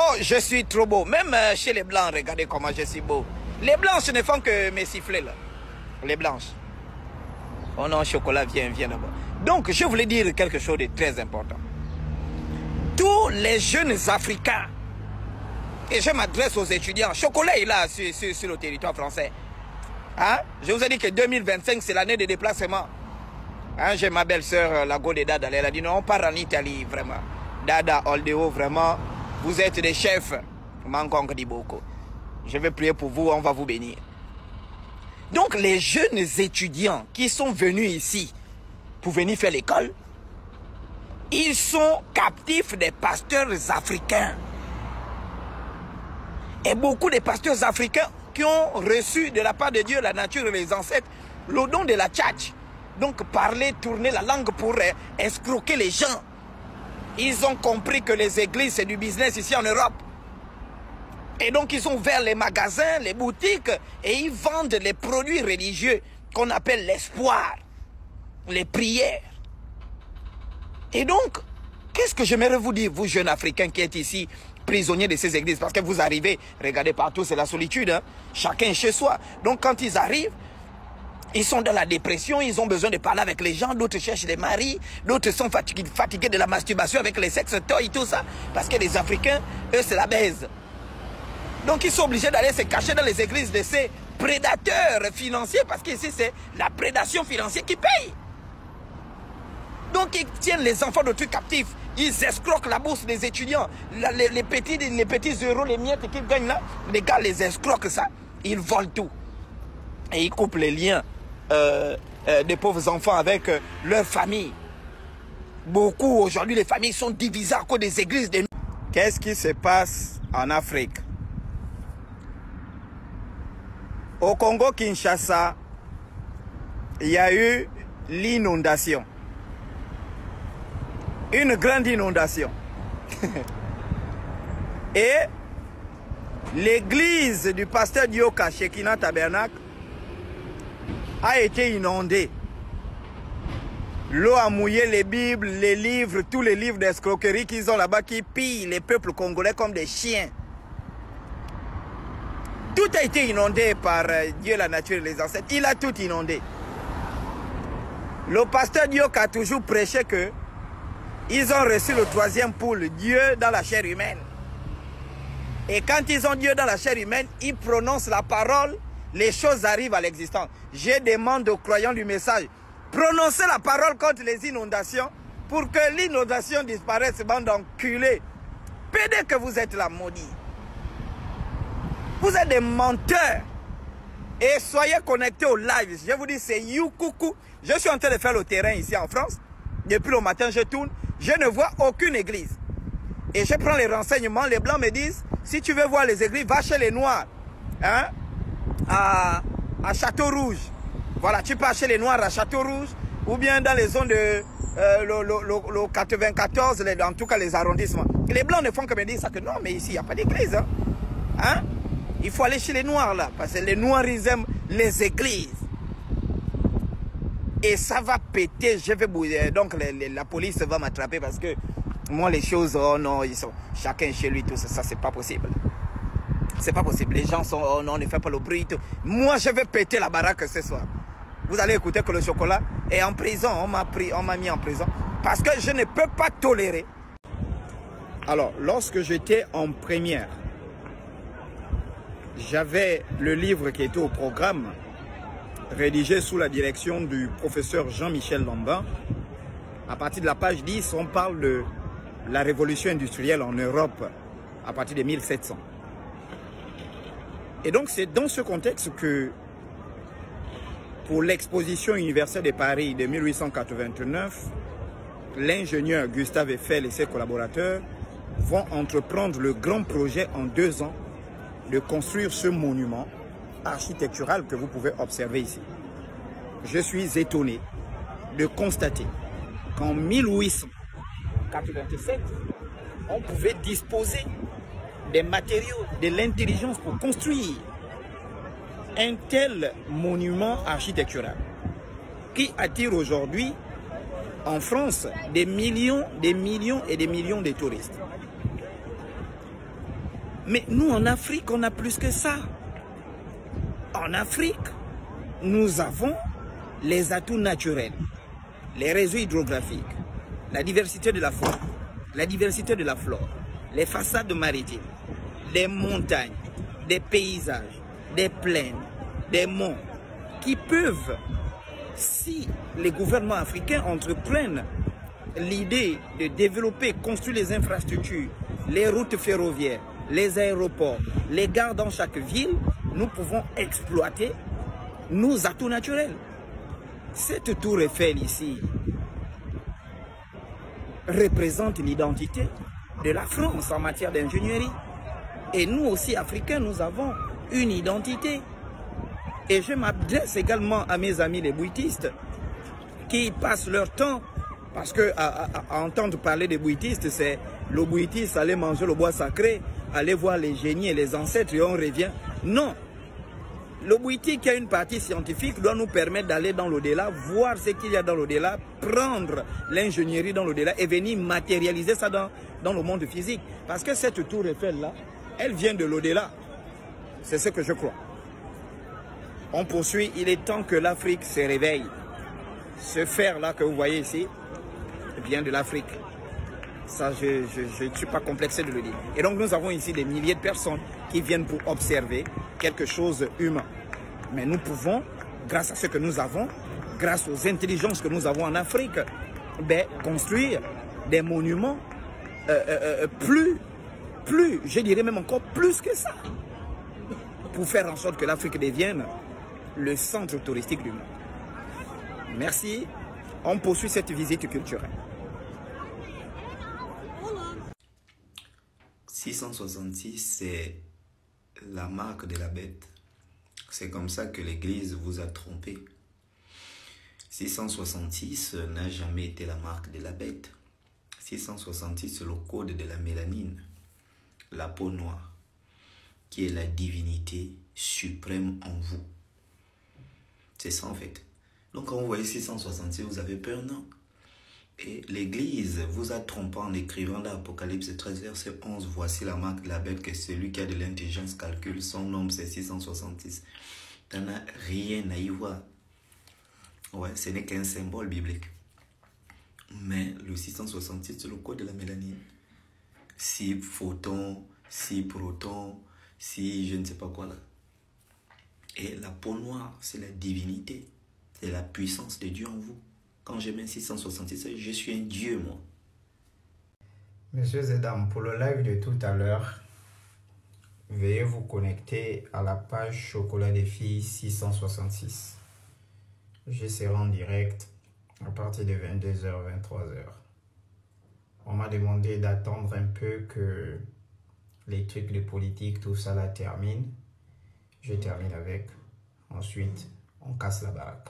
Oh, je suis trop beau. Même chez les Blancs, regardez comment je suis beau. Les Blanches ne font que me siffler là. Les Blanches. Oh non, chocolat, viens d'abord. Donc, je voulais dire quelque chose de très important. Tous les jeunes Africains, et je m'adresse aux étudiants, chocolat est là sur le territoire français. Hein? Je vous ai dit que 2025, c'est l'année de déplacement. Hein? J'ai ma belle-sœur, la Go de Dada, elle a dit non, on part en Italie, vraiment. Dada, Oldeo, vraiment, vous êtes des chefs. Mankong dit beaucoup. Je vais prier pour vous, on va vous bénir. Donc, les jeunes étudiants qui sont venus ici pour venir faire l'école, ils sont captifs des pasteurs africains. Et beaucoup de pasteurs africains qui ont reçu de la part de Dieu, la nature et les ancêtres, le don de la tchatch. Donc, parler, tourner la langue pour escroquer les gens. Ils ont compris que les églises, c'est du business ici en Europe. Et donc, ils ont ouvert les magasins, les boutiques, et ils vendent les produits religieux qu'on appelle l'espoir, les prières. Et donc, qu'est-ce que j'aimerais vous dire, vous jeunes Africains qui êtes ici, prisonniers de ces églises, parce que vous arrivez, regardez partout, c'est la solitude, hein? Chacun chez soi. Donc, quand ils arrivent, ils sont dans la dépression, ils ont besoin de parler avec les gens, d'autres cherchent des maris, d'autres sont fatigués de la masturbation avec les sexes toys, tout ça. Parce que les Africains, eux, c'est la baise. Donc, ils sont obligés d'aller se cacher dans les églises de ces prédateurs financiers, parce qu'ici, c'est la prédation financière qui paye. Donc, ils tiennent les enfants d'autrui captifs. Ils escroquent la bourse des étudiants. Les petits euros, les miettes qu'ils gagnent là, les gars les escroquent ça. Ils volent tout. Et ils coupent les liens des pauvres enfants avec leur famille. Beaucoup, aujourd'hui, les familles sont divisées à cause des églises. Qu'est-ce qui se passe en Afrique? Au Congo-Kinshasa, il y a eu l'inondation. Une grande inondation. Et l'église du pasteur Dioka, Shekinah Tabernacle, a été inondée. L'eau a mouillé les Bibles, les livres, tous les livres d'escroquerie qu'ils ont là-bas qui pillent les peuples congolais comme des chiens. Tout a été inondé par Dieu, la nature et les ancêtres. Il a tout inondé. Le pasteur Dioka a toujours prêché que ils ont reçu le troisième poule, Dieu dans la chair humaine. Et quand ils ont Dieu dans la chair humaine, ils prononcent la parole, les choses arrivent à l'existence. Je demande aux croyants du message, prononcez la parole contre les inondations pour que l'inondation disparaisse, bande d'enculés. Pédez que vous êtes la maudite. Vous êtes des menteurs. Et soyez connectés au live. Je vous dis, c'est Youkoukou. Je suis en train de faire le terrain ici en France. Depuis le matin, je tourne. Je ne vois aucune église. Et je prends les renseignements. Les Blancs me disent, si tu veux voir les églises, va chez les Noirs. Hein? À Château-Rouge. Voilà, tu pars chez les Noirs à Château-Rouge. Ou bien dans les zones de le 94, en tout cas les arrondissements. Et les Blancs ne font que me dire ça que non, mais ici, il n'y a pas d'église. Hein? Hein? Il faut aller chez les Noirs là. Parce que les Noirs, ils aiment les églises. Et ça va péter, je vais bouger. Donc la police va m'attraper parce que moi les choses, oh non, ils sont chacun chez lui, tout ça, c'est pas possible. C'est pas possible. Les gens sont, oh non, ne fais pas le bruit. Tout. Moi je vais péter la baraque ce soir. Vous allez écouter que le chocolat est en prison, on m'a mis en prison. Parce que je ne peux pas tolérer. Alors, lorsque j'étais en première, j'avais le livre qui était au programme, rédigé sous la direction du professeur Jean-Michel Lambin. À partir de la page 10, on parle de la révolution industrielle en Europe à partir de 1700. Et donc c'est dans ce contexte que pour l'exposition universelle de Paris de 1889, l'ingénieur Gustave Eiffel et ses collaborateurs vont entreprendre le grand projet en 2 ans de construire ce monument architectural que vous pouvez observer ici. Je suis étonné de constater qu'en 1887, on pouvait disposer des matériaux, de l'intelligence pour construire un tel monument architectural qui attire aujourd'hui en France des millions et des millions de touristes. Mais nous, en Afrique, on a plus que ça. En Afrique, nous avons les atouts naturels, les réseaux hydrographiques, la diversité de la faune, la diversité de la flore, les façades maritimes, des montagnes, des paysages, des plaines, des monts, qui peuvent, si les gouvernements africains entreprennent l'idée de développer, construire les infrastructures, les routes ferroviaires, les aéroports, les gares dans chaque ville, nous pouvons exploiter nos atouts naturels. Cette tour Eiffel ici représente l'identité de la France en matière d'ingénierie. Et nous aussi, Africains, nous avons une identité. Et je m'adresse également à mes amis les bouitistes qui passent leur temps, parce que à entendre parler des bouitistes, c'est le bouitiste aller manger le bois sacré, aller voir les génies et les ancêtres et on revient. Non. Le bouitique qui a une partie scientifique doit nous permettre d'aller dans l'au-delà, voir ce qu'il y a dans l'au-delà, prendre l'ingénierie dans l'au-delà et venir matérialiser ça dans le monde physique. Parce que cette tour Eiffel-là, elle vient de l'au-delà. C'est ce que je crois. On poursuit, il est temps que l'Afrique se réveille. Ce fer-là que vous voyez ici vient de l'Afrique. Ça, je ne suis pas complexé de le dire. Et donc, nous avons ici des milliers de personnes qui viennent pour observer quelque chose humain. Mais nous pouvons, grâce à ce que nous avons, grâce aux intelligences que nous avons en Afrique, construire des monuments je dirais même encore plus que ça, pour faire en sorte que l'Afrique devienne le centre touristique du monde. Merci. On poursuit cette visite culturelle. 666, c'est la marque de la bête. C'est comme ça que l'Église vous a trompé. 666 n'a jamais été la marque de la bête. 666, c'est le code de la mélanine, la peau noire, qui est la divinité suprême en vous. C'est ça en fait. Donc quand vous voyez 666, vous avez peur, non? Et l'Église vous a trompé en écrivant dans l'Apocalypse 13, verset 11. Voici la marque de la bête, que celui qui a de l'intelligence calcule. Son nombre, c'est 666. Tu n'as rien à y voir. Ouais, ce n'est qu'un symbole biblique. Mais le 666, c'est le code de la mélanine. 6 photons, 6 protons, 6 je ne sais pas quoi là. Et la peau noire, c'est la divinité. C'est la puissance de Dieu en vous. Quand j'ai mis 666, je suis un Dieu, moi. Messieurs et dames, pour le live de tout à l'heure, veuillez vous connecter à la page Chocolat des filles 666. Je serai en direct à partir de 22h, 23h. On m'a demandé d'attendre un peu que les trucs de politique, tout ça la termine. Je termine avec. Ensuite, on casse la baraque.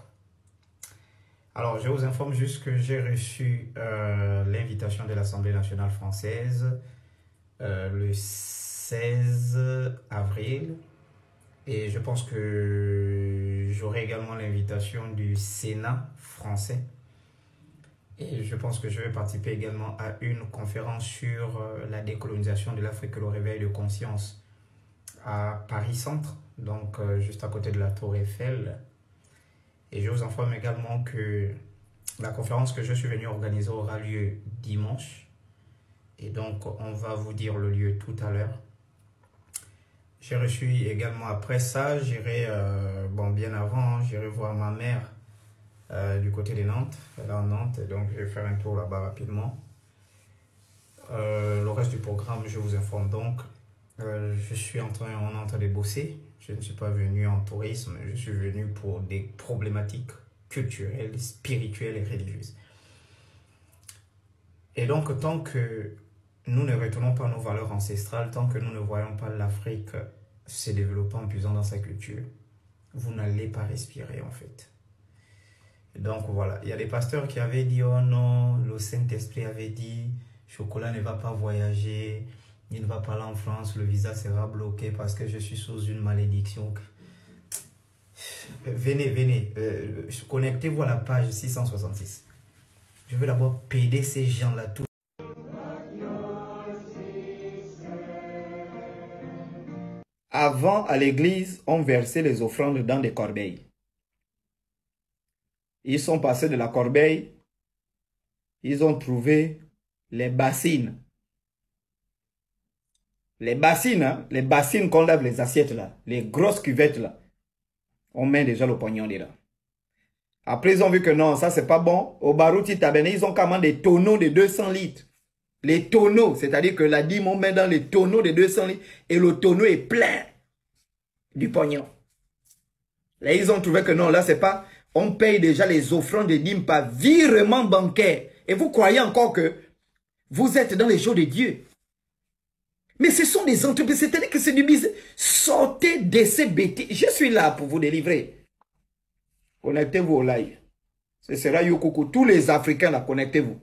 Alors, je vous informe juste que j'ai reçu l'invitation de l'Assemblée nationale française le 16 avril. Et je pense que j'aurai également l'invitation du Sénat français. Et je pense que je vais participer également à une conférence sur la décolonisation de l'Afrique, le réveil de conscience à Paris Centre, donc juste à côté de la Tour Eiffel. Et je vous informe également que la conférence que je suis venu organiser aura lieu dimanche. Et donc, on va vous dire le lieu tout à l'heure. J'ai reçu également après ça, j'irai, bien avant, j'irai voir ma mère du côté de Nantes. Elle est en Nantes, donc je vais faire un tour là-bas rapidement. Le reste du programme, je vous informe donc. Je suis en train de bosser. Je ne suis pas venu en tourisme, je suis venu pour des problématiques culturelles, spirituelles et religieuses. Et donc, tant que nous ne retournons pas à nos valeurs ancestrales, tant que nous ne voyons pas l'Afrique se développer en puisant dans sa culture, vous n'allez pas respirer en fait. Et donc voilà, il y a des pasteurs qui avaient dit « Oh non, le Saint-Esprit avait dit, Chocolat ne va pas voyager. » Il ne va pas aller en France, le visa sera bloqué parce que je suis sous une malédiction. Venez, connectez-vous à la page 666. Je veux d'abord péder ces gens-là tout. Avant, à l'église, on versait les offrandes dans des corbeilles. Ils sont passés de la corbeille, ils ont trouvé les bassines. Les bassines, hein, les bassines qu'on lave les assiettes là, les grosses cuvettes là, on met déjà le pognon dedans. Après, ils ont vu que non, ça c'est pas bon. Au Barouti Tabené, ils ont commandé des tonneaux de 200 litres. Les tonneaux, c'est-à-dire que la dîme, on met dans les tonneaux de 200 litres et le tonneau est plein du pognon. Là, ils ont trouvé que non, là c'est pas... On paye déjà les offrandes de dîmes par virement bancaire. Et vous croyez encore que vous êtes dans les jours de Dieu. Mais ce sont des entreprises, c'est-à-dire que c'est du business. Sortez de ces bêtises. Je suis là pour vous délivrer. Connectez-vous au live. Ce sera Yokoko. Tous les Africains là, connectez-vous.